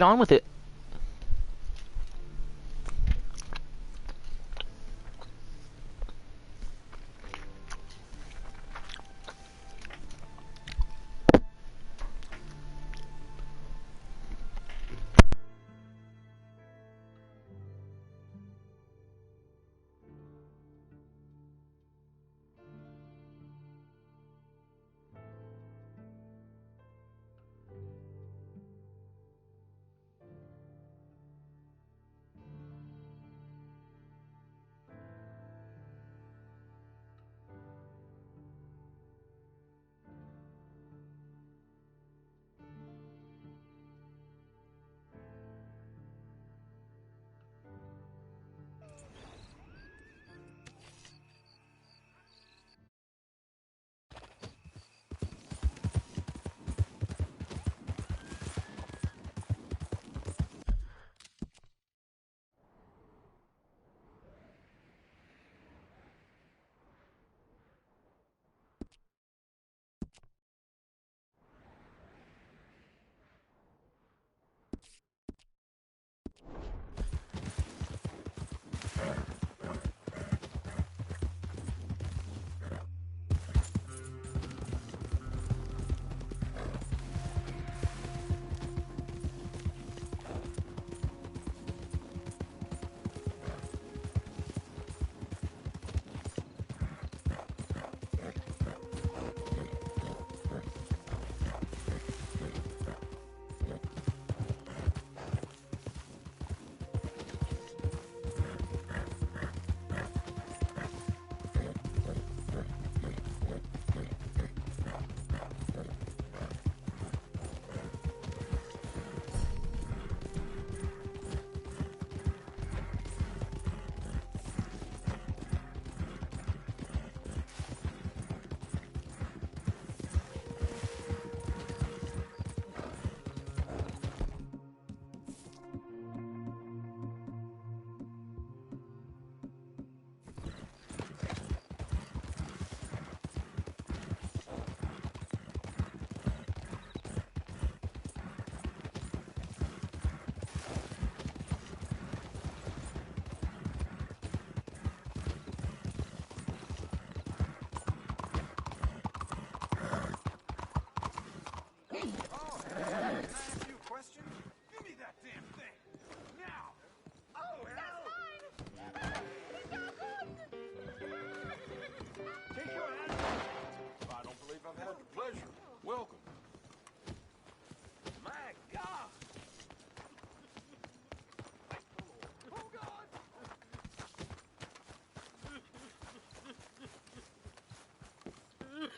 on with it.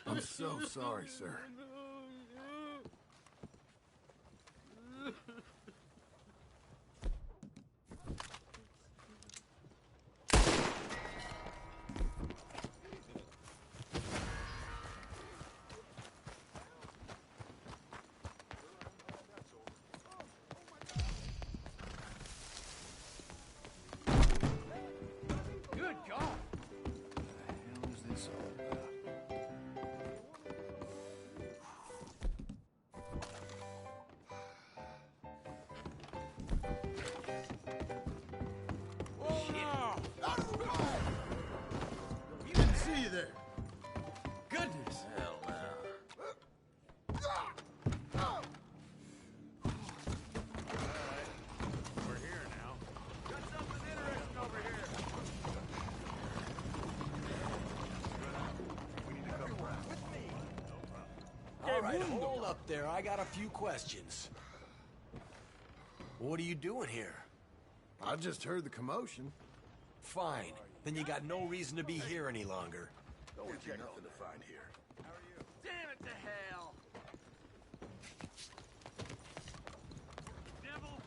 I'm so sorry, sir. Good God! What the hell is this all about? See you there. Goodness! Hell no. We're here now. Got something interesting over here. We need to come around. With me. All right, hold up there. I got a few questions. What are you doing here? I just heard the commotion. Fine. Then you got no reason to be here any longer. Don't want you nothing to find here. Damn it to hell! Devil!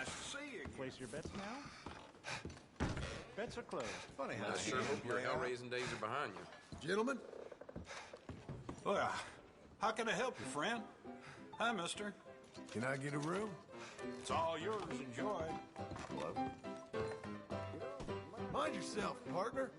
Nice to see you again. Place your bets now? Bets are closed. Funny how I sure hope your hell-raising days are behind you. Gentlemen, Well, how can I help you, friend? Hi, mister. can I get a room? It's all yours. Enjoy. Hello. Mind yourself, partner.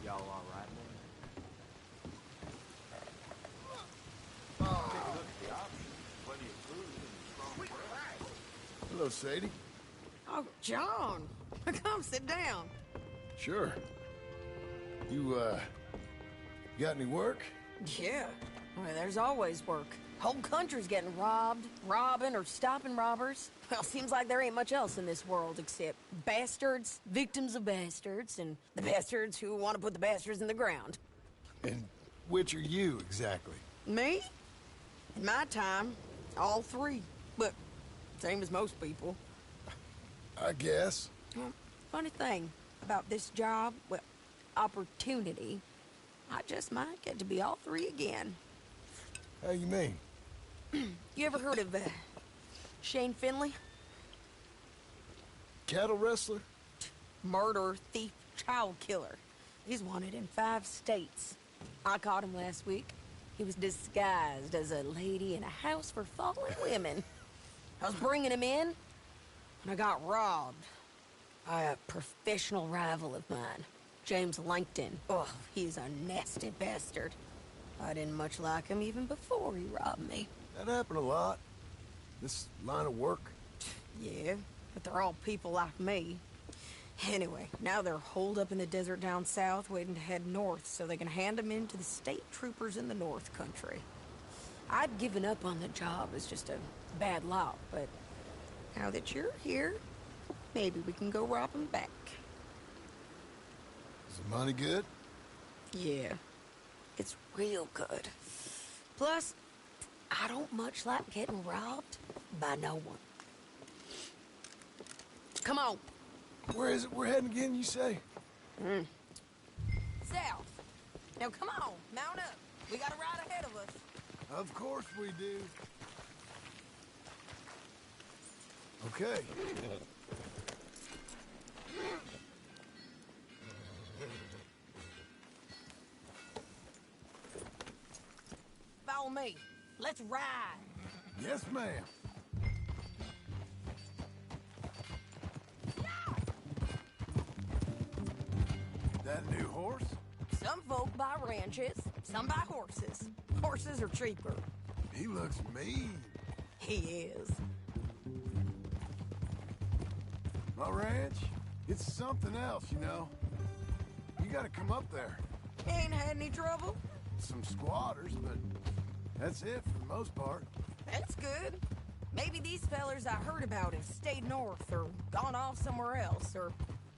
Y'all all right Hello, Sadie. Oh, John. Come sit down. Sure. You, got any work? Yeah. Well, there's always work. Whole country's getting robbed, robbing, or stopping robbers. Well, seems like there ain't much else in this world except bastards, victims of bastards, and the bastards who want to put the bastards in the ground. And which are you, exactly? Me? In my time, all three. But same as most people. I guess. Well, funny thing about this job, well, opportunity, I just might get to be all three again. How you mean? You ever heard of Shane Finley? Cattle wrestler? Murderer, thief, child killer. He's wanted in 5 states. I caught him last week. He was disguised as a lady in a house for fallen women. I was bringing him in, and I got robbed by a professional rival of mine, James Langton. Oh, he's a nasty bastard. I didn't much like him even before he robbed me. That happened a lot. This line of work. Yeah, but they're all people like me. Anyway, now they're holed up in the desert down south, waiting to head north so they can hand them in to the state troopers in the North Country. I'd given up on the job as just a bad lot, but now that you're here, maybe we can go rob them back. Is the money good? Yeah, it's real good. Plus, I don't much like getting robbed by no one. Come on. Where is it we're heading again, you say? South. Now come on, mount up. We got a ride ahead of us. Of course we do. Okay. Follow me. Let's ride. Yes, ma'am. That new horse? Some folk buy ranches, some buy horses. Horses are cheaper. He looks mean. He is. My ranch, it's something else, you know. You gotta come up there. Ain't had any trouble? Some squatters, but that's it for the most part. That's good. Maybe these fellers I heard about have stayed north or gone off somewhere else or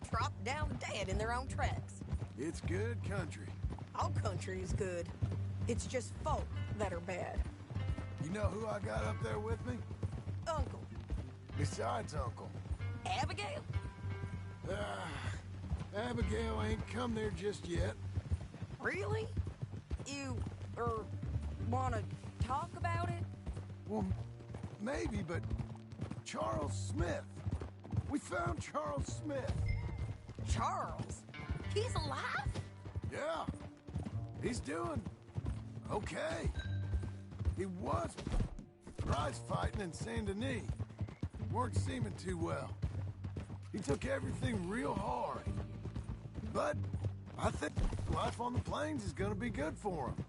dropped down dead in their own tracks. It's good country. All country is good. It's just folk that are bad. You know who I got up there with me? Uncle. Besides Uncle. Abigail? Abigail ain't come there just yet. Really? You, wanna talk about it? Well, maybe, but Charles Smith. We found Charles Smith. Charles? He's alive? Yeah. He's doing okay. He was prize fighting in Saint Denis. Weren't seeming too well. He took everything real hard. But I think life on the plains is gonna be good for him.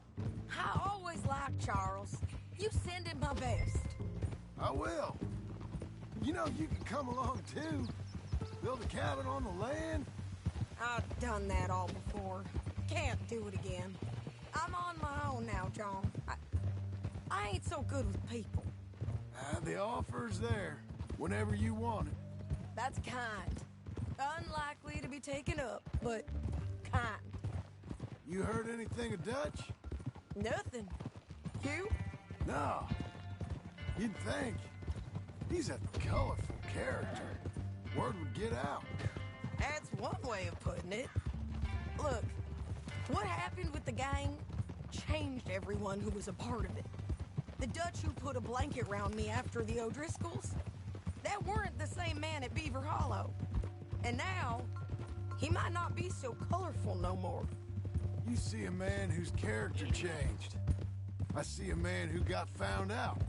I always liked Charles. You send him my best. I will. You know, you can come along too. Build a cabin on the land. I've done that all before. Can't do it again. I'm on my own now, John. I ain't so good with people. The offer's there whenever you want it. That's kind. Unlikely to be taken up, but kind. You heard anything of Dutch? Nothing. You? No. You'd think. He's a colorful character. Word would get out. That's one way of putting it. Look, what happened with the gang changed everyone who was a part of it. The Dutch who put a blanket around me after the O'Driscolls, that weren't the same man at Beaver Hollow. And now, he might not be so colorful no more. You see a man whose character changed. I see a man who got found out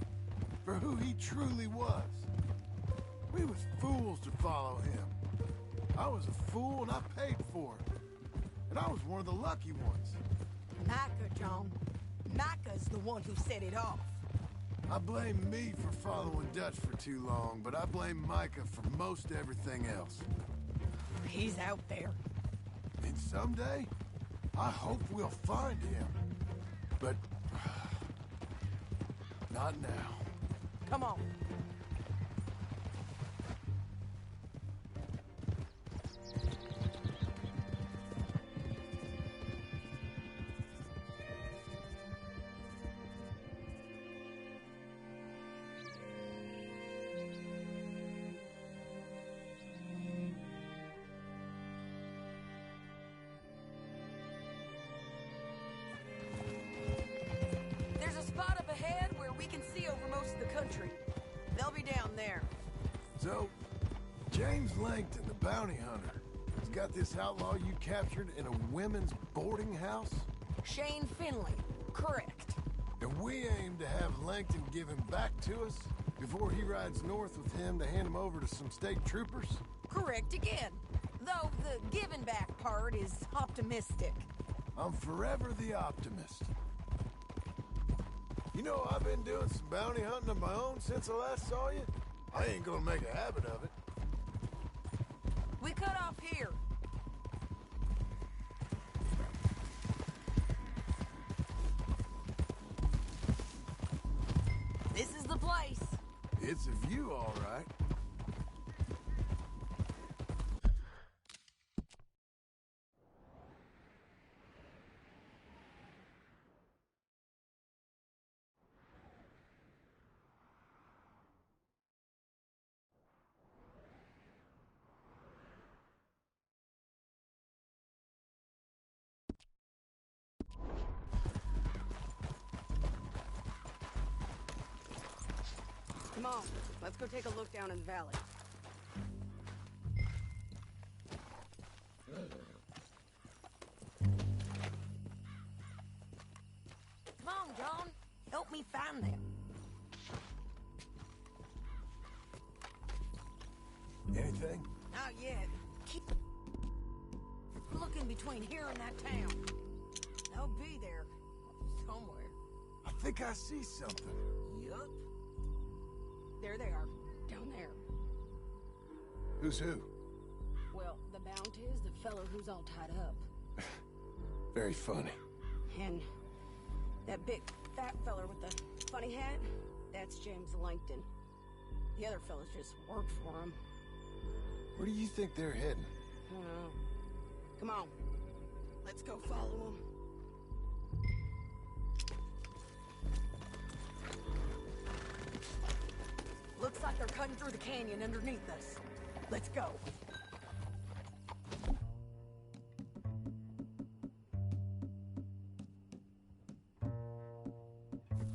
for who he truly was. We was fools to follow him. I was a fool and I paid for it. And I was one of the lucky ones. Micah, John. Micah's the one who set it off. I blame me for following Dutch for too long, but I blame Micah for most everything else. He's out there. And someday, I hope we'll find him. But not now. Come on. There's a spot up ahead where we can see over most of the country. They'll be down there. So, James Langton, the bounty hunter, has got this outlaw you captured in a women's boarding house? Shane Finley. Correct. And we aim to have Langton give him back to us before he rides north with him to hand him over to some state troopers? Correct again. Though the giving back part is optimistic. I'm forever the optimist. You know, I've been doing some bounty hunting of my own since I last saw you. I ain't gonna make a habit of it. We cut off here. This is the place. It's a view, all right. Come on, let's go take a look down in the valley. Come on, John. Help me find them. Anything? Not yet. Keep looking between here and that town. They'll be there somewhere. I think I see something. Yup. There they are, down there. Who's who? Well, the bounty is the fellow who's all tied up. Very funny. And that big fat feller with the funny hat, that's James Langton. The other fellas just work for him. Where do you think they're heading? I don't know. Come on, let's go follow them. Looks like they're cutting through the canyon underneath us. Let's go.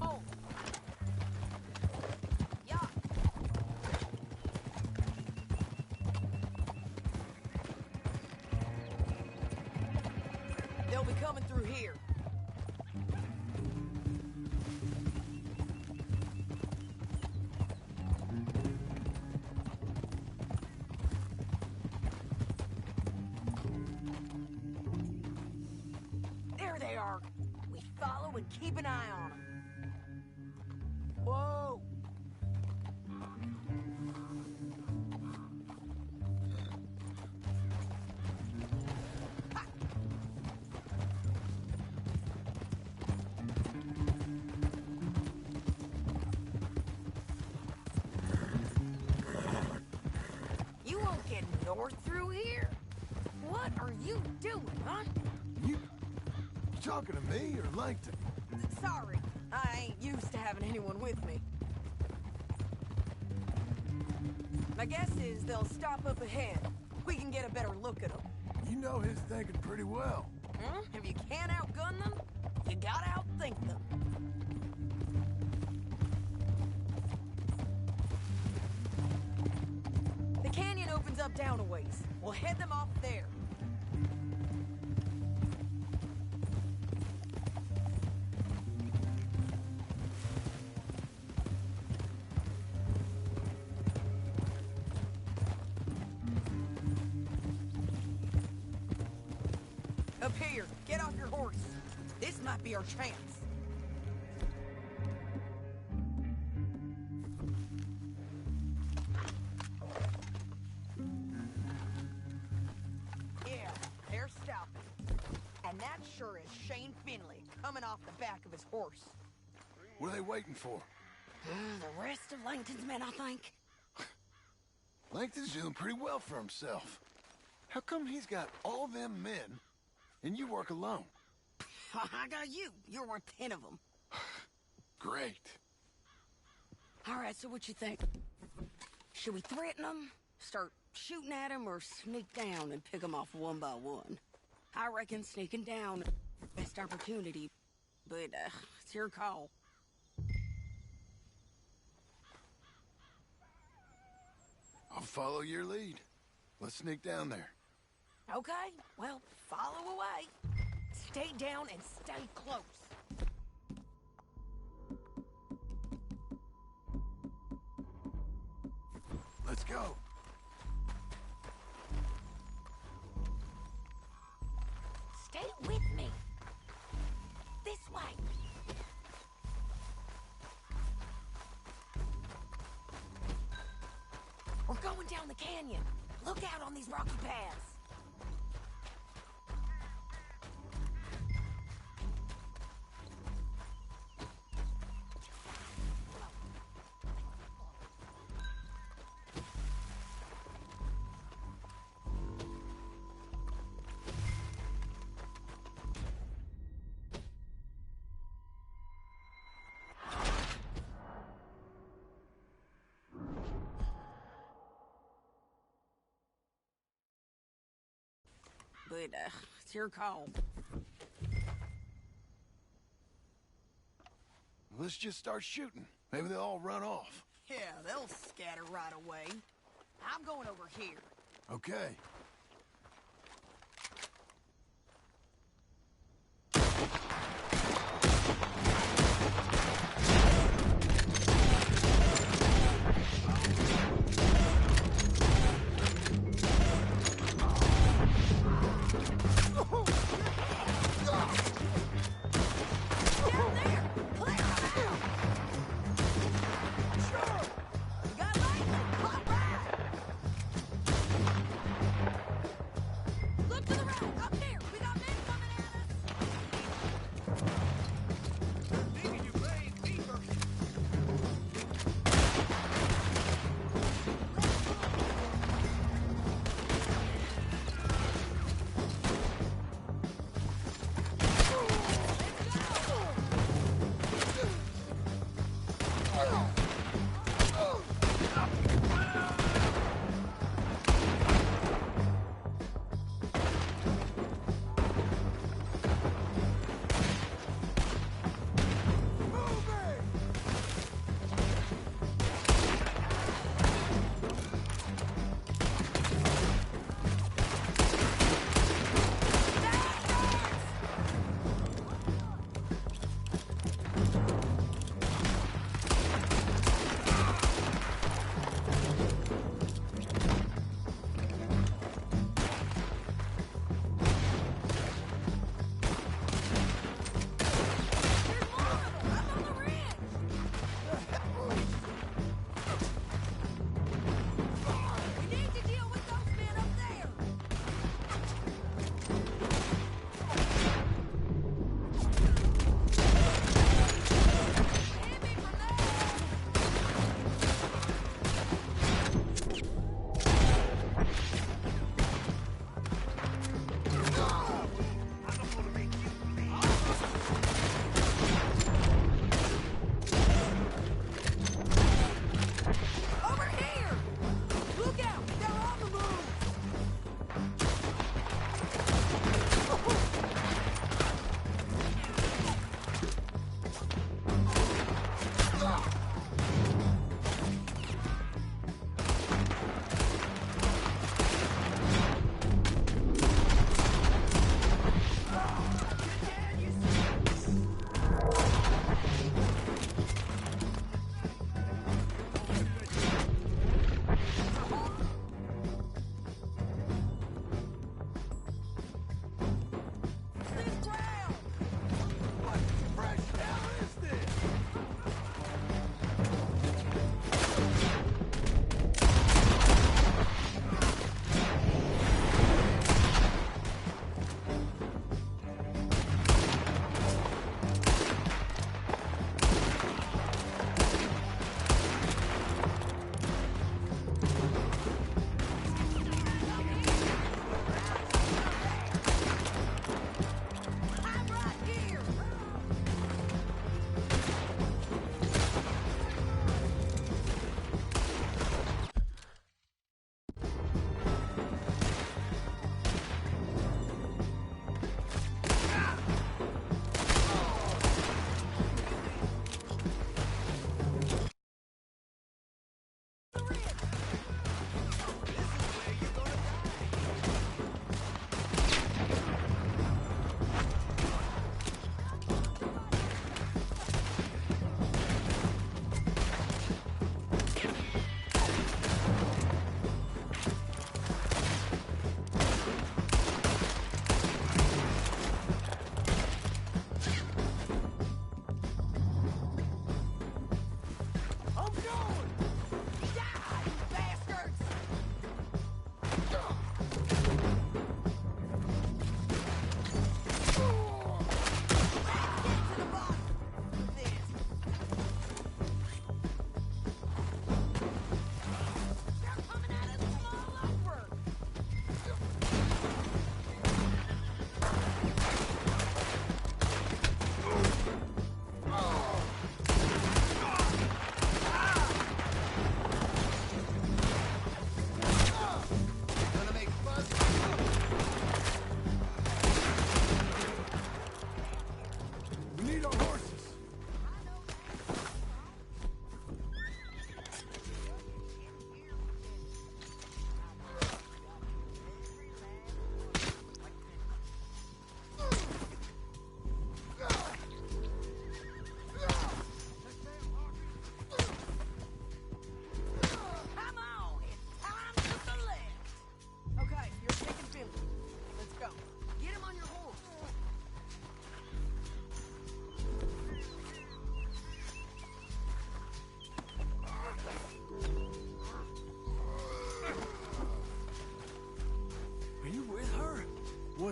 Oh. Yeah. They'll be coming through here. There they are. We follow and keep an eye on them. Whoa! You won't get north through here? What are you doing, huh? You talking to me or Langton? Sorry, I ain't used to having anyone with me. My guess is they'll stop up ahead. We can get a better look at them. You know his thinking pretty well. If you can't outgun them, you gotta outthink them. The canyon opens up down a ways. We'll head them off there. Up here, get off your horse. This might be our chance. Yeah, they're stopping. And that sure is Shane Finley coming off the back of his horse. What are they waiting for? The rest of Langton's men, I think. Langton's doing pretty well for himself. How come he's got all them men and you work alone? I got you. You're worth 10 of them. Great. All right, so what you think? Should we threaten them, start shooting at them, or sneak down and pick them off one by one? I reckon sneaking down, best opportunity, but it's your call. I'll follow your lead. Let's sneak down there. Okay, well, follow away. Stay down and stay close. Let's go. Stay with me. This way. We're going down the canyon. Look out on these rocky paths. But it's your call. Let's just start shooting. Maybe they'll all run off. Yeah, they'll scatter right away. I'm going over here. Okay. Down there! Clear them out! Sure! You got lightning! All right!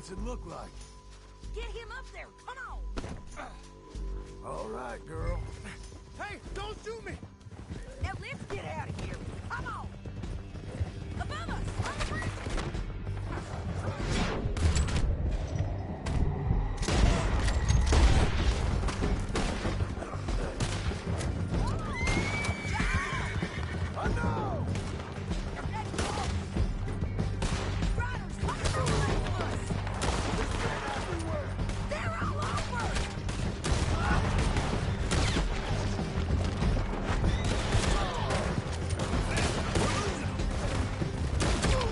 What's it look like? Get him up there, come on! All right, girl. Hey, don't shoot me! Now let's get out of here, come on! Above us, on the bridge! I know! Riders, coming from behind us! There's men everywhere! They're all over!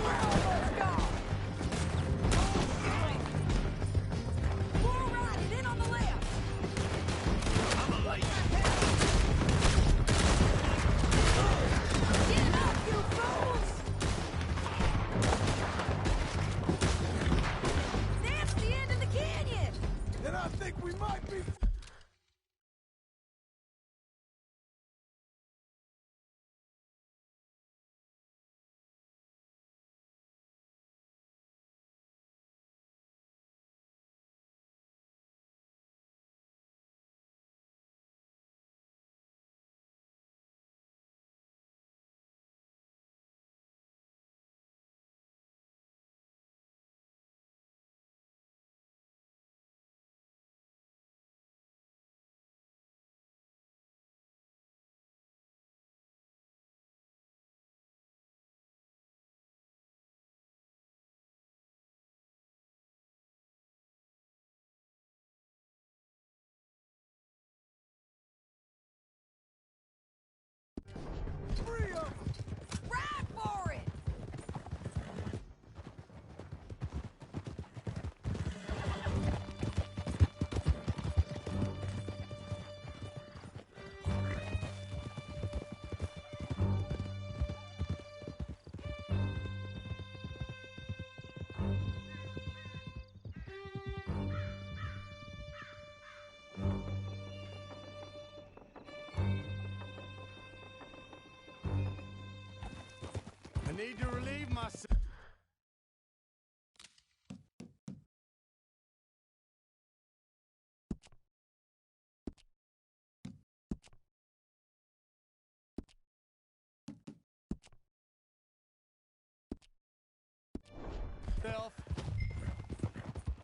We're almost gone! More riding in on the left! Get up, you fools! That's the end of the canyon! And I think we might be... Three of them! Ride for it! I need to relieve myself.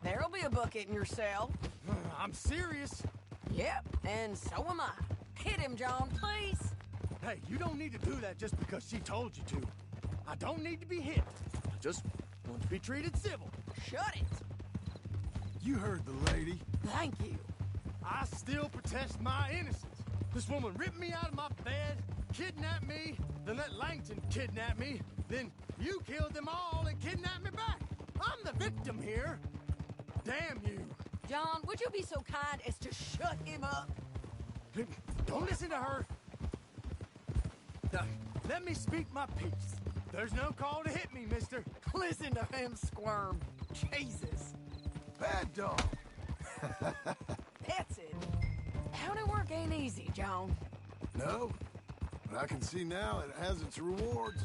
There'll be a bucket in your cell. I'm serious. Yep, and so am I. Hit him, John, please. Hey, you don't need to do that just because she told you to. I don't need to be hit. I just want to be treated civil. Shut it. You heard the lady. Thank you. I still protest my innocence. This woman ripped me out of my bed, kidnapped me, then let Langton kidnap me, then you killed them all and kidnapped me back. I'm the victim here. Damn you. John, would you be so kind as to shut him up? Don't listen to her. Now, let me speak my piece. There's no call to hit me, mister. Listen to him squirm. Jesus. Bad dog. That's it. County work ain't easy, John. No, but I can see now it has its rewards.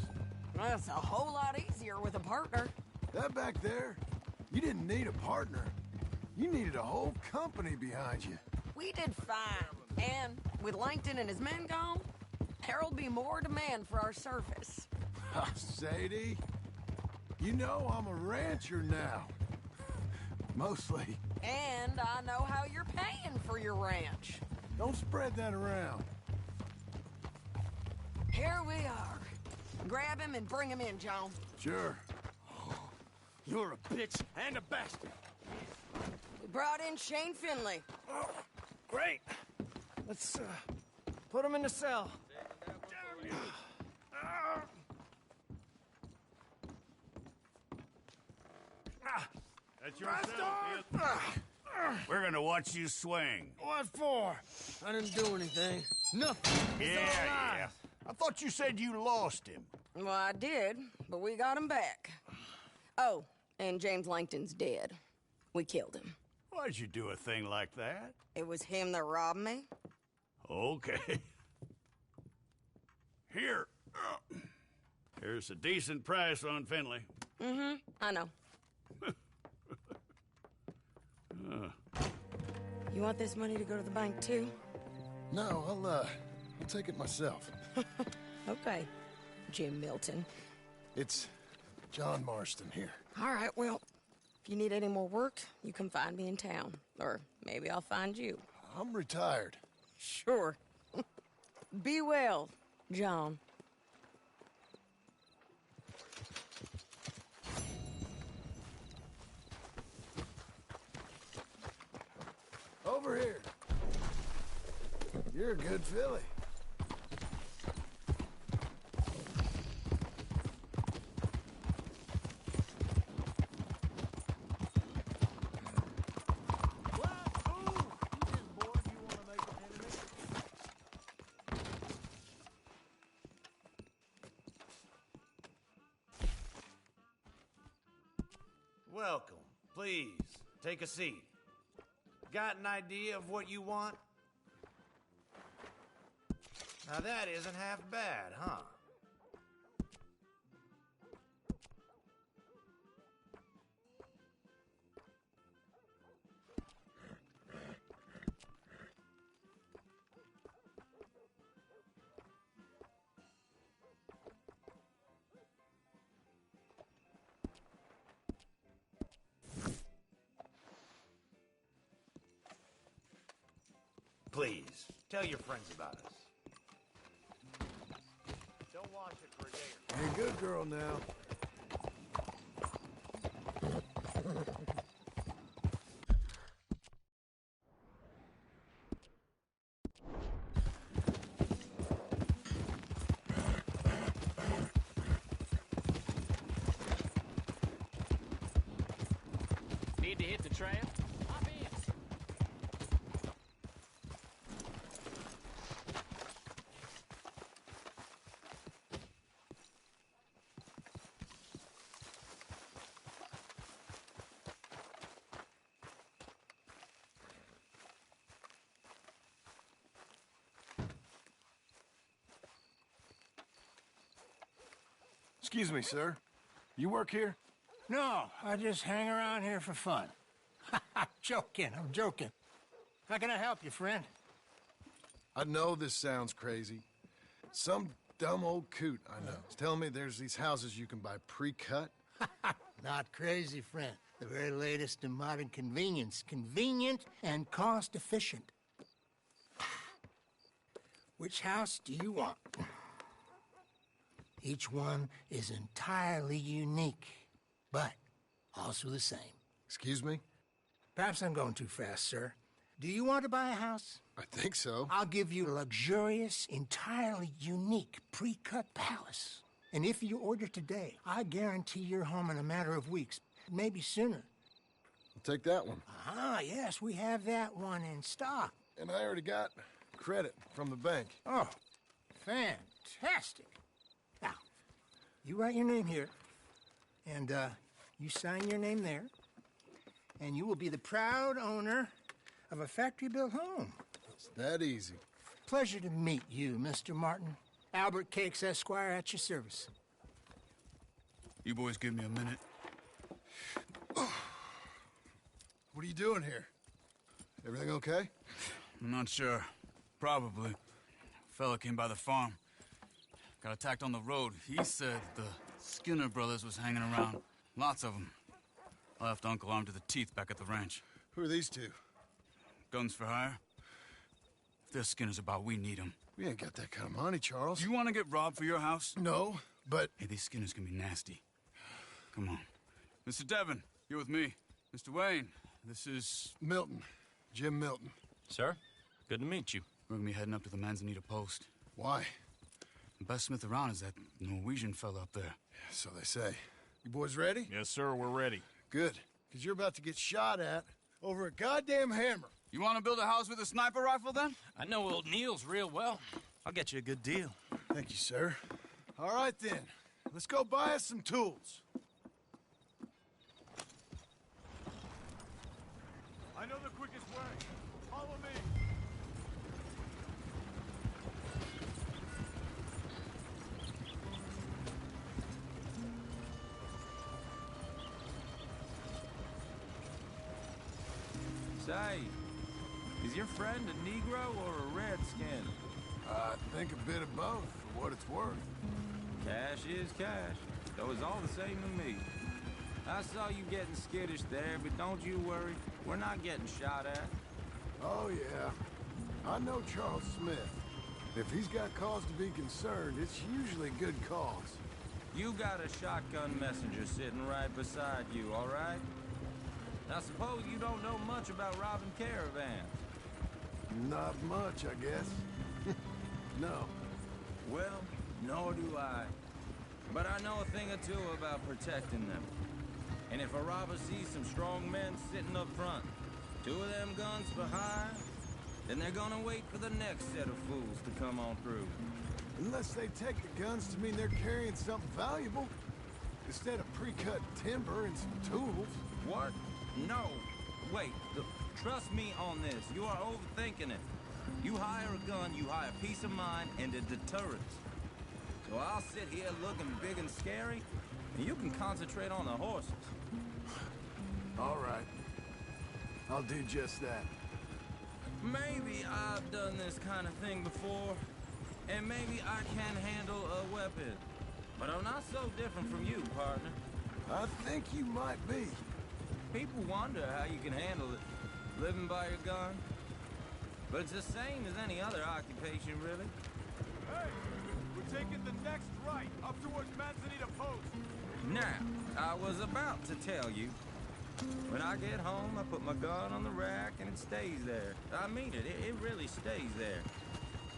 That's a whole lot easier with a partner. That back there, you didn't need a partner. You needed a whole company behind you. We did fine. And with Langton and his men gone, there'll be more demand for our service. Sadie, you know I'm a rancher now. Mostly. And I know how you're paying for your ranch. Don't spread that around. Here we are. Grab him and bring him in, John. Sure. You're a bitch and a bastard. We brought in Shane Finley. Oh, great. Let's put him in the cell. That's your cell, We're gonna watch you swing. What for? I didn't do anything. Nothing. Yeah. I thought you said you lost him. Well, I did, but we got him back. Oh, and James Langton's dead. We killed him. Why'd you do a thing like that? It was him that robbed me. Okay. Here. Here's a decent price on Finley. I know. You want this money to go to the bank, too? No, I'll take it myself. Okay, Jim Milton. It's John Marston here. All right, well, if you need any more work, you can find me in town. Or maybe I'll find you. I'm retired. Sure. Be well, John. Over here. You're a good filly. Welcome. Please, take a seat. Got an idea of what you want? Now that isn't half bad, huh? Please, tell your friends about us. Don't wash it for a day or two. You're a good girl now. Need to hit the trail? Hop in. Excuse me, sir. You work here? No, I just hang around here for fun. I'm joking. How can I help you, friend? I know this sounds crazy. Some dumb old coot I know is telling me there's these houses you can buy pre-cut. Not crazy, friend. The very latest in modern convenience. Convenient and cost-efficient. Which house do you want? Each one is entirely unique, but also the same. Excuse me? Perhaps I'm going too fast, sir. Do you want to buy a house? I think so. I'll give you a luxurious, entirely unique pre-cut palace. And if you order today, I guarantee you're home in a matter of weeks, maybe sooner. I'll take that one. Ah, yes, we have that one in stock. And I already got credit from the bank. Oh, fantastic. Now, you write your name here, and you sign your name there, and you will be the proud owner of a factory-built home. It's that easy. Pleasure to meet you, Mr. Martin. Albert Cakes, Esquire, at your service. You boys give me a minute. What are you doing here? Everything okay? I'm not sure. Probably. Fella came by the farm. Got attacked on the road. He said the Skinner brothers was hanging around. Lots of them. I left Uncle armed to the teeth back at the ranch. Who are these two? Guns for hire? If they're Skinner's about, we need them. We ain't got that kind of money, Charles. Do you want to get robbed for your house? No, but... Hey, these Skinners can be nasty. Come on. Mr. Devon, you're with me. Mr. Wayne, this is... Milton. Jim Milton. Sir, good to meet you. We're gonna be heading up to the Manzanita post. Why? The best smith around is that Norwegian fella up there. So they say. You boys ready? Yes, sir, we're ready. Good. Because you're about to get shot at over a goddamn hammer. You want to build a house with a sniper rifle, then? I know old Neil's real well. I'll get you a good deal. Thank you, sir. All right, then. Let's go buy us some tools. I know the quickest way. Follow me. Say, Is your friend a Negro or a Redskin? I think a bit of both, for what it's worth. Cash is cash, so it's all the same to me. I saw you getting skittish there, but don't you worry. We're not getting shot at. Oh, yeah. I know Charles Smith. If he's got cause to be concerned, it's usually a good cause. You got a shotgun messenger sitting right beside you, all right? Now, suppose you don't know much about robbing caravans. Not much, I guess. No. Well, nor do I. But I know a thing or two about protecting them. And if a robber sees some strong men sitting up front, 2 of them guns behind, then they're gonna wait for the next set of fools to come on through. Unless they take the guns to mean they're carrying something valuable. Instead of pre-cut timber and some tools. What? No. Wait, look, trust me on this. You are overthinking it. You hire a gun, you hire peace of mind and a deterrence. So I'll sit here looking big and scary, and you can concentrate on the horses. All right. I'll do just that. Maybe I've done this kind of thing before, and maybe I can handle a weapon. But I'm not so different from you, partner. I think you might be. People wonder how you can handle it, living by your gun. But it's the same as any other occupation, really. Hey, we're taking the next right, up towards Manzanita Post. Now, I was about to tell you. When I get home, I put my gun on the rack and it stays there. I mean it, it really stays there.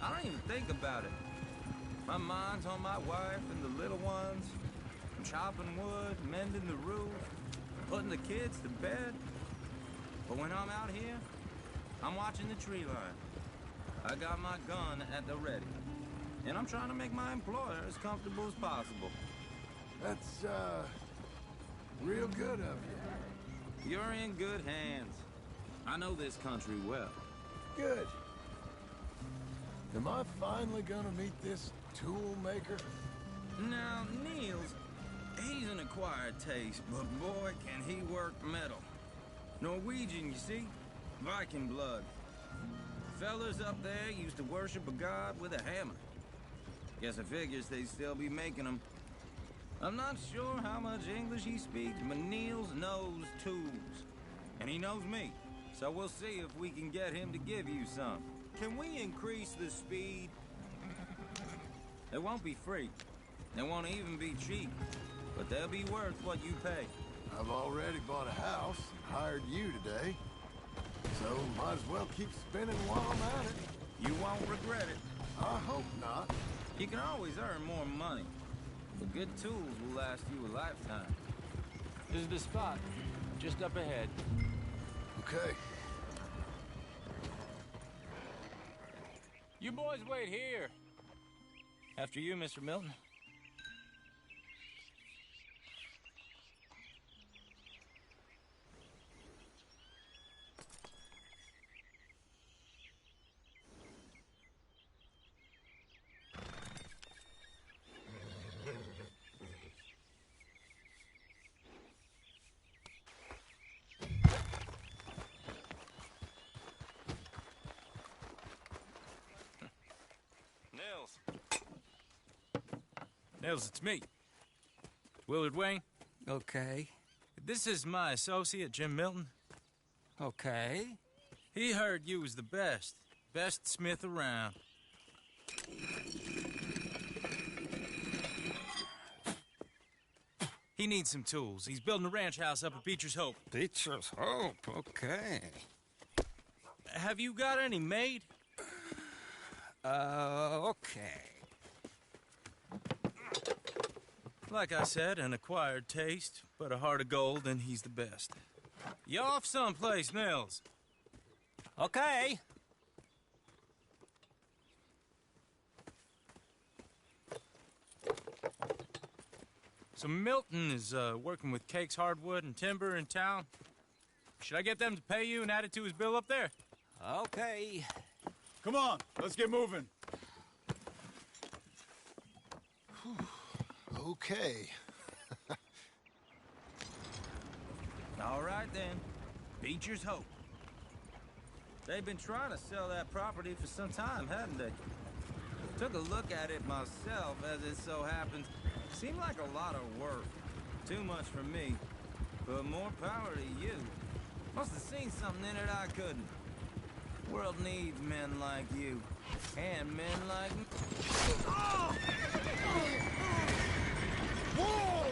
I don't even think about it. My mind's on my wife and the little ones. I'm chopping wood, mending the roof, putting the kids to bed. But when I'm out here, I'm watching the tree line. I got my gun at the ready. And I'm trying to make my employer as comfortable as possible. That's, real good of you. You're in good hands. I know this country well. Good. Am I finally gonna meet this tool maker? Now, Niels, he's an acquired taste, but boy, can he work metal. Norwegian, you see? Viking blood. Fellas up there used to worship a god with a hammer. Guess I figures they'd still be making them. I'm not sure how much English he speaks, but Niels knows tools. And he knows me, so we'll see if we can get him to give you some. Can we increase the speed? It won't be free. It won't even be cheap. But they'll be worth what you pay. I've already bought a house and hired you today. So might as well keep spinning while I'm at it. You won't regret it. I hope not. You can always earn more money. But good tools will last you a lifetime. This is the spot. Just up ahead. Okay. You boys wait here. After you, Mr. Milton. Nils, it's me. Willard Wayne. Okay. This is my associate, Jim Milton. Okay. He heard you was the best. Best smith around. He needs some tools. He's building a ranch house up at Beecher's Hope. Beecher's Hope, okay. Have you got any made? Okay. Like I said, an acquired taste, but a heart of gold, and he's the best. You off someplace, Nils? Okay. So Milton is working with Cakes Hardwood and Timber in town. Should I get them to pay you and add it to his bill up there? Okay. Come on, let's get moving. Okay. All right, then. Beecher's Hope. They've been trying to sell that property for some time, hadn't they? Took a look at it myself, as it so happens. Seemed like a lot of work. Too much for me. But more power to you. Must have seen something in it I couldn't. World needs men like you. And men like me. Whoa!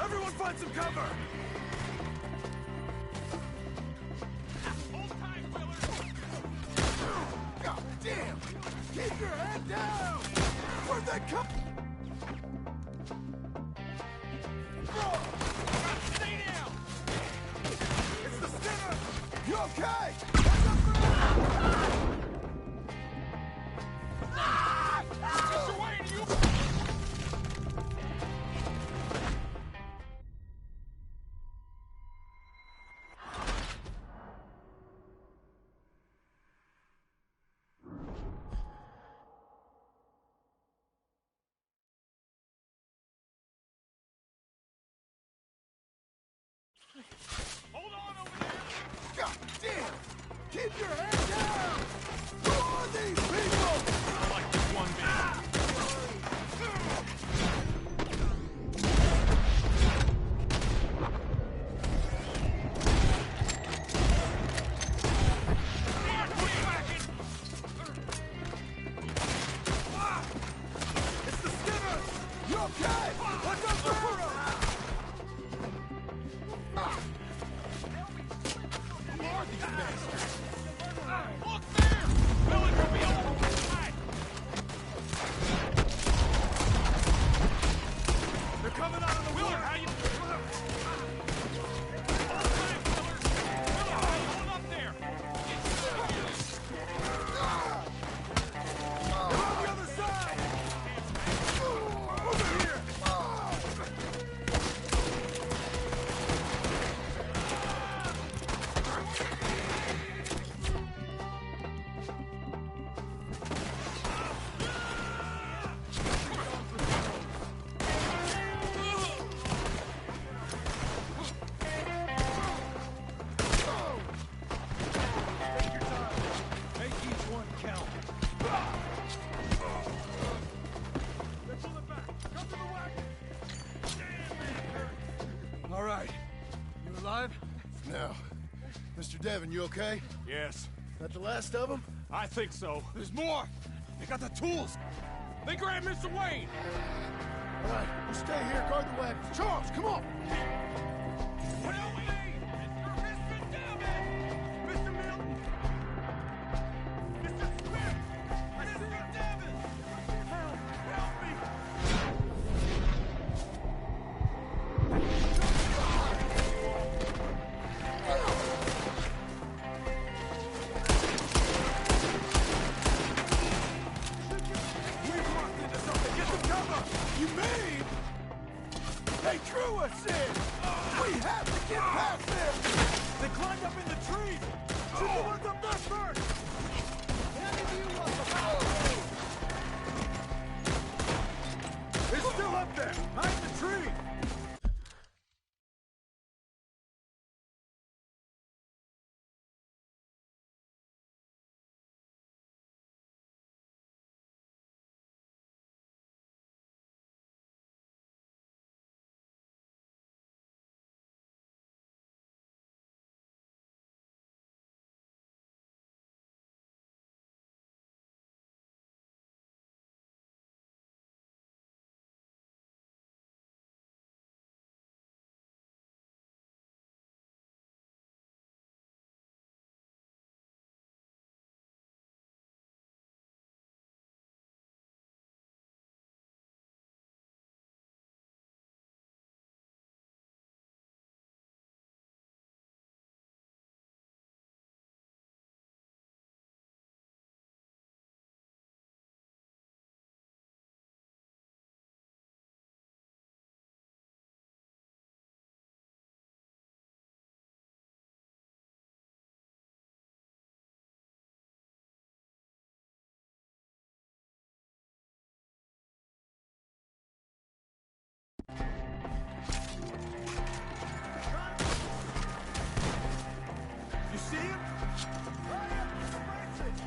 Everyone find some cover! God damn! Keep your head down! Where'd that come? Stay down! It's the Skinner! You okay? Mr. Wayne, you... Hold on over there! God damn! Keep your head down! Who are these people? I like this one man. It's the Skinner! You okay? What's up, Bruno? Who are these bastards? Look there! Billy will be on the side! They're coming out of the Willard, how you... Hold tight, Willard! Willard, how you holding up there? They're on the other side! Over here! Take your time. Make each one count. They're pulling back. Come to the wagon. All right. You alive? No. Mr. Devon, you okay? Yes. That the last of them? I think so. There's more! They got the tools! They grabbed Mr. Wayne! All right, you stay here, guard the wagon. Charles, come on! Help me! Mr. Devon! Mr. Milton! Mr. Smith! Mr. Devon! Help me! We've walked into something! Get some cover! You mean they drew us in! see him? Hurry up, Francis!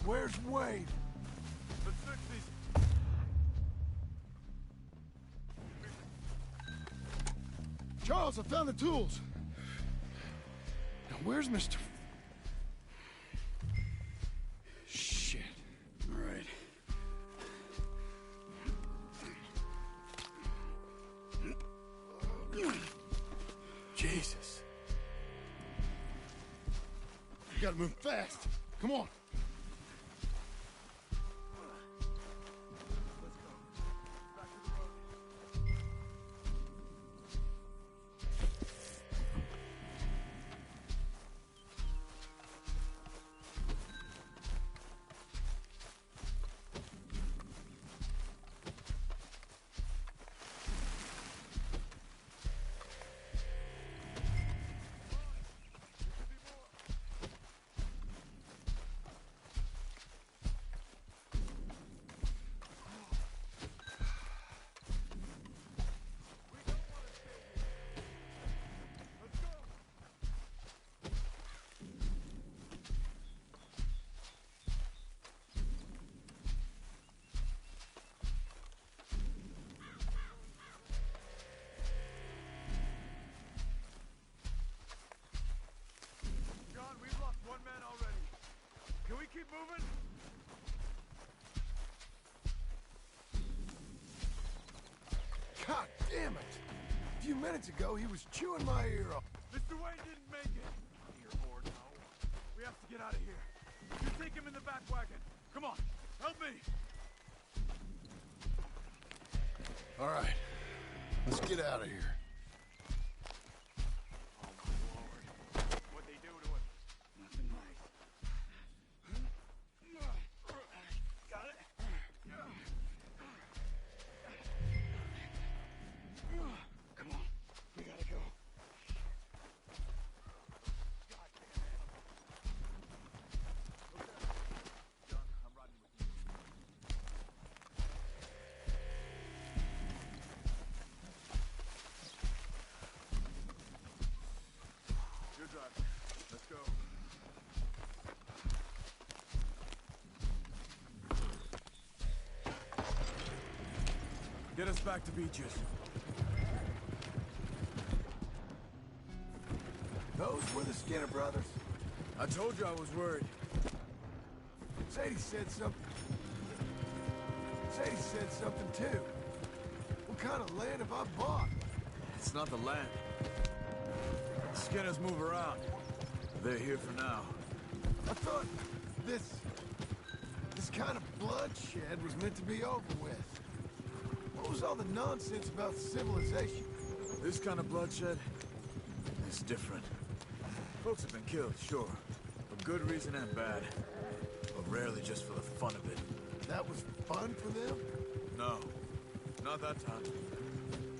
Where's Wade? The 60s. Charles, I found the tools. Now, where's Mr. Shit. All right. Jesus. You gotta move fast. Come on. Can we keep moving? God damn it! A few minutes ago, he was chewing my ear off. Mr. Wayne didn't make it. Here or no. We have to get out of here. You take him in the back wagon. Come on, help me. All right, let's get out of here. What'd they do to him? Nothing nice. Got it? Come on, we gotta go. John, I'm riding with you. Good drive. Let's go. Get us back to Beaches. Those were the Skinner brothers. I told you I was worried. Sadie said something. Sadie said something too. What kind of land have I bought? It's not the land. Skinners move around. They're here for now. I thought this kind of bloodshed was meant to be over with. What was all the nonsense about civilization? This kind of bloodshed is different. Folks have been killed, sure. For good reason and bad. But rarely just for the fun of it. That was fun for them? No. Not that time.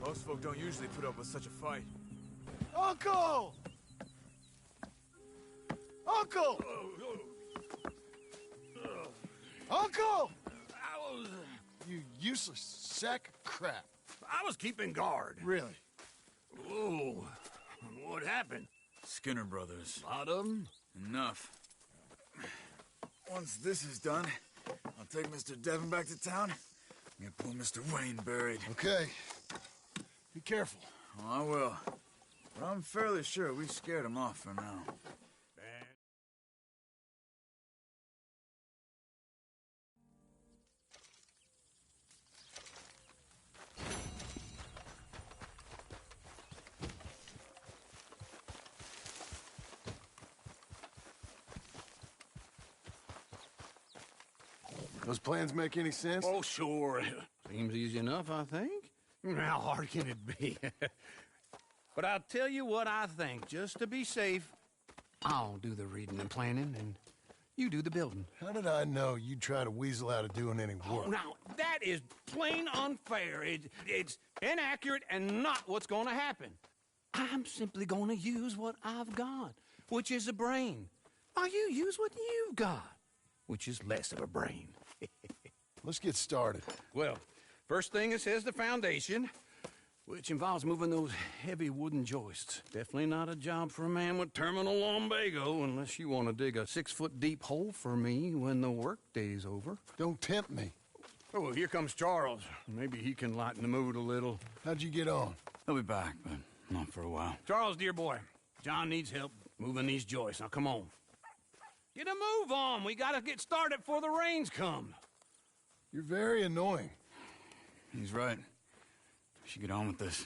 Most folk don't usually put up with such a fight. Uncle! Uncle! Uncle! You useless sack of crap. I was keeping guard. Really? Whoa. What happened? Skinner Brothers. A lot of them? Enough. Once this is done, I'll take Mr. Devon back to town and get poor Mr. Wayne buried. Okay. Be careful. Oh, I will. But I'm fairly sure we scared him off for now. Those plans make any sense? Oh, sure. Seems easy enough, I think. How hard can it be? But I'll tell you what I think. Just to be safe, I'll do the reading and planning, and you do the building. How did I know you'd try to weasel out of doing any work? Oh, now, that is plain unfair. It's inaccurate and not what's going to happen. I'm simply going to use what I've got, which is a brain. While you use what you've got, which is less of a brain. Let's get started. Well, first thing it says the foundation, which involves moving those heavy wooden joists. Definitely not a job for a man with terminal lumbago unless you want to dig a 6-foot deep hole for me when the workday's over. Don't tempt me. Oh, well, here comes Charles. Maybe he can lighten the mood a little. How'd you get on? He'll be back, but not for a while. Charles, dear boy, John needs help moving these joists. Now, come on. Get a move on. We gotta get started before the rains come. You're very annoying. He's right. We should get on with this.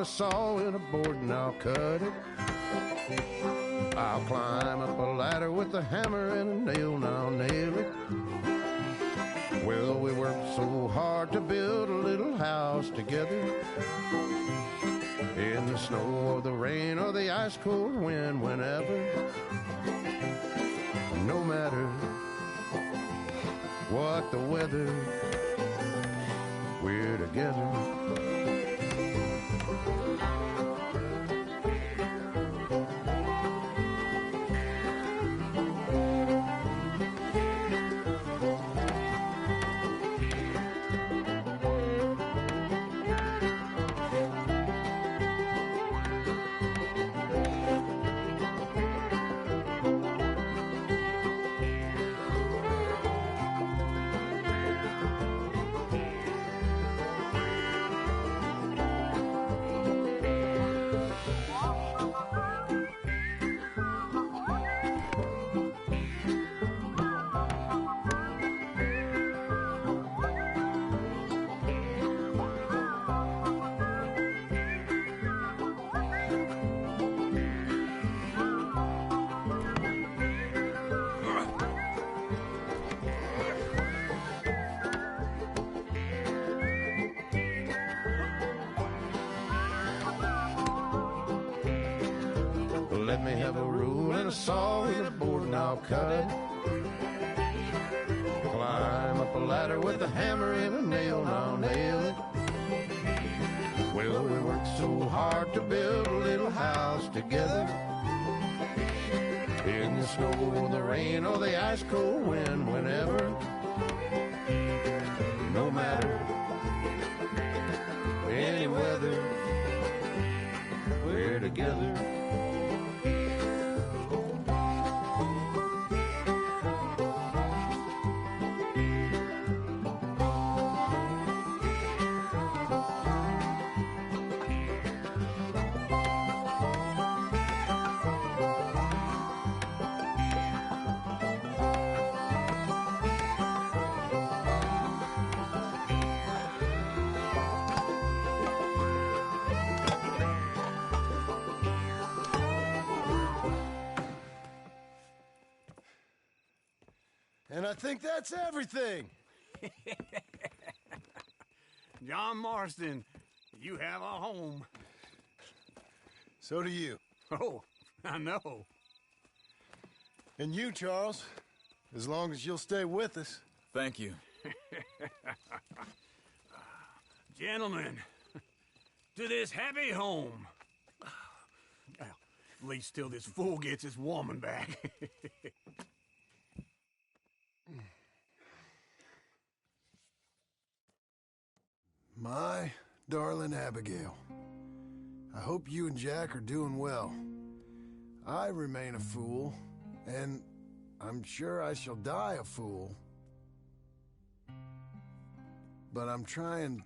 saw and a board and I'll cut it. I'll climb up a ladder with a hammer and a nail and I'll nail it. Well, we worked so hard to build a little house together. In the snow or the rain or the ice cold wind, whenever. No matter what the weather, we're together. Let me have a rule and a saw and a board and I'll cut it. Climb up a ladder with a hammer and a nail and I'll nail it. Well, we worked so hard to build a little house together. In the snow or the rain or the ice cold wind, whenever. No matter think that's everything. John Marston, you have a home. So do you. Oh, I know. And you, Charles, as long as you'll stay with us. Thank you. Gentlemen, to this happy home. Well, at least till this fool gets his woman back. My darling Abigail, I hope you and Jack are doing well. I remain a fool, and I'm sure I shall die a fool. But I'm trying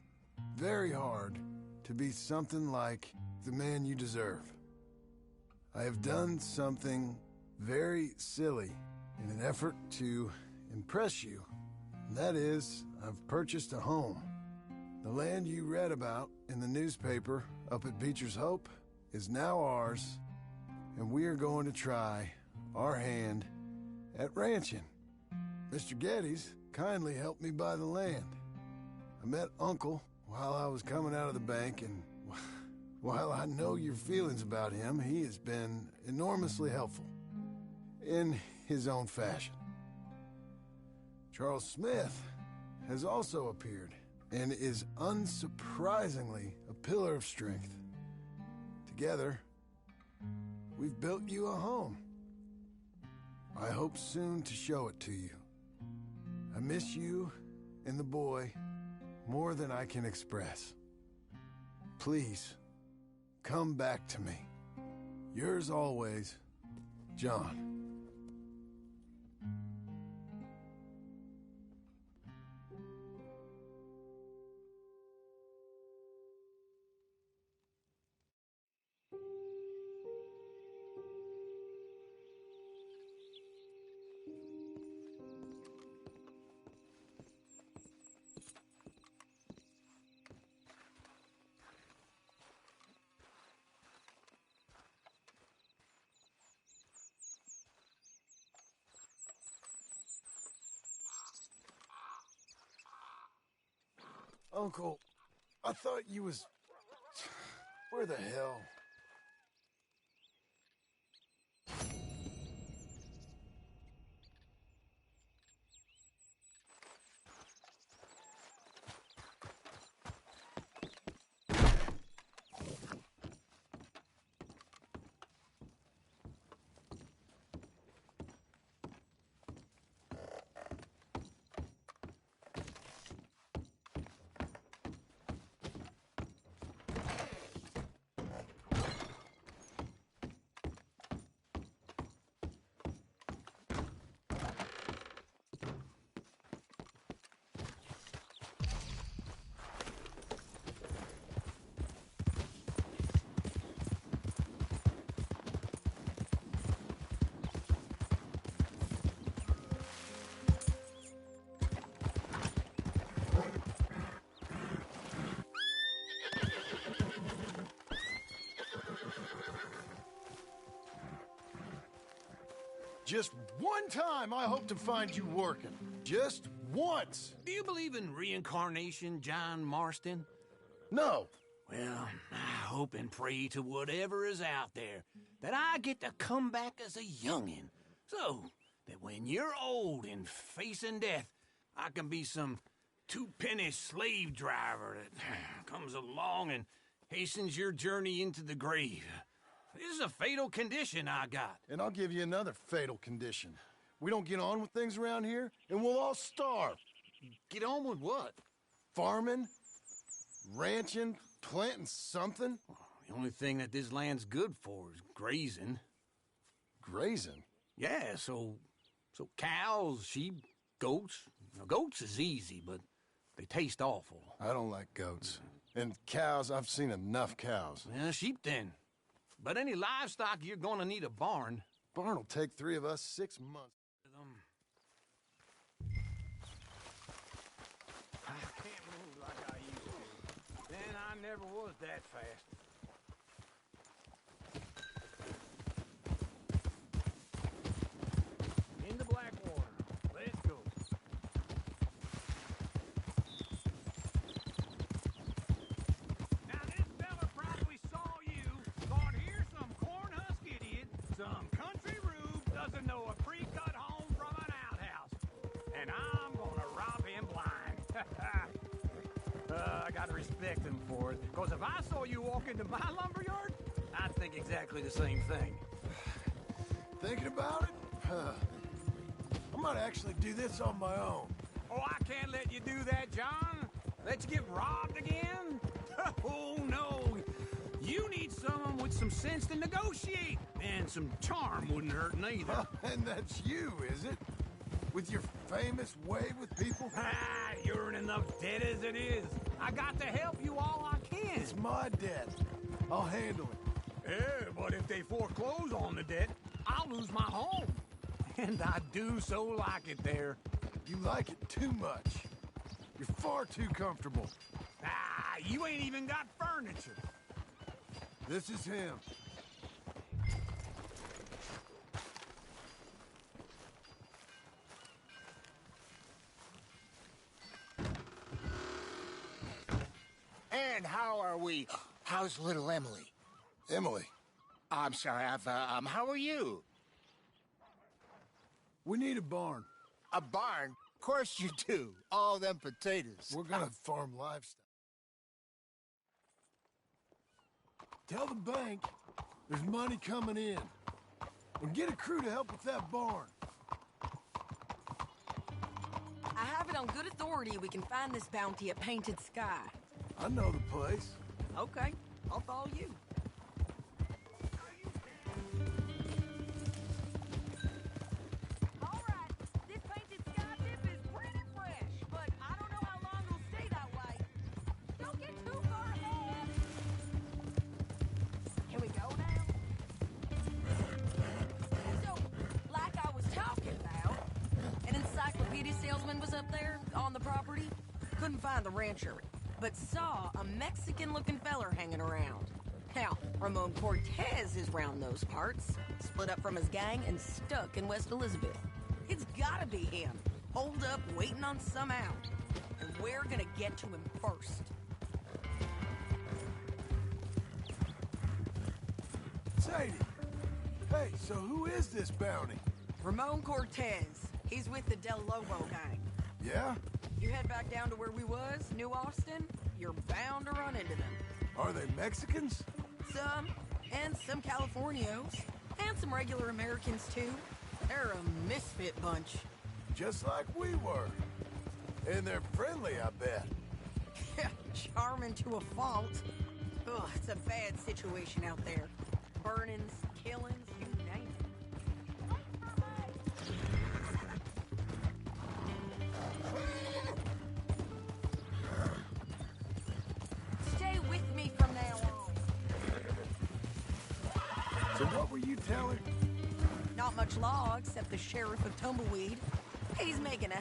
very hard to be something like the man you deserve. I have done something very silly in an effort to impress you. And that is, I've purchased a home. The land you read about in the newspaper up at Beecher's Hope is now ours, and we are going to try our hand at ranching. Mr. Geddes kindly helped me buy the land. I met Uncle while I was coming out of the bank, and while I know your feelings about him, he has been enormously helpful in his own fashion. Charles Smith has also appeared and is unsurprisingly a pillar of strength. Together, we've built you a home. I hope soon to show it to you. I miss you and the boy more than I can express. Please, come back to me. Yours always, John. Uncle, I thought you was... Where the hell? Just one time I hope to find you working. Just once. Do you believe in reincarnation, John Marston? No. Well, I hope and pray to whatever is out there that I get to come back as a youngin', so that when you're old and facing death, I can be some two-penny slave driver that comes along and hastens your journey into the grave. This is a fatal condition I got. And I'll give you another fatal condition. We don't get on with things around here, and we'll all starve. Get on with what? Farming, ranching, planting something. The only thing that this land's good for is grazing. Grazing? Yeah, so cows, sheep, goats. Now, goats is easy, but they taste awful. I don't like goats. And cows, I've seen enough cows. Yeah, sheep then. But any livestock, you're gonna need a barn. Barn will take 3 of us 6 months. I can't move like I used to. Then I never was that fast. In the Blackwater. Let's go. respect him for it, because if I saw you walk into my lumberyard, I'd think exactly the same thing. Thinking about it? I might actually do this on my own. Oh, I can't let you do that, John. Let you get robbed again? Oh, no. You need someone with some sense to negotiate. And some charm wouldn't hurt neither. And that's you, is it? With your famous way with people? Ah, you're in enough debt as it is. I got to help you all I can. It's my debt. I'll handle it. Yeah, but if they foreclose on the debt, I'll lose my home. And I do so like it there. You like it too much. You're far too comfortable. Ah, you ain't even got furniture. This is him. And how are we? How's little Emily? Emily. I'm sorry, how are you? We need a barn. A barn? Of course you do. All them potatoes. We're gonna farm livestock. Tell the bank there's money coming in. And get a crew to help with that barn. I have it on good authority we can find this bounty at Painted Sky. I know the place. Okay, I'll follow you. All right, this Painted Sky dip is pretty fresh, but I don't know how long it'll stay that way. Don't get too far ahead. Here we go now. So, like I was talking about, an encyclopedia salesman was up there on the property. Couldn't find the rancher, but saw a Mexican-looking feller hanging around. Now, Ramon Cortez is round those parts, split up from his gang and stuck in West Elizabeth. It's gotta be him, holed up waiting on some out. And we're gonna get to him first. Sadie. Hey, so who is this bounty? Ramon Cortez. He's with the Del Lobo gang. Yeah? You head back down to where we was, New Austin, you're bound to run into them. Are they Mexicans? Some, and some Californios, and some regular Americans too. They're a misfit bunch. Just like we were. And they're friendly, I bet. Yeah, charming to a fault. Ugh, it's a bad situation out there. Burnings, killings, you name it. Stay with me from now on. So what were you telling? Not much law except the sheriff of Tumbleweed. He's making a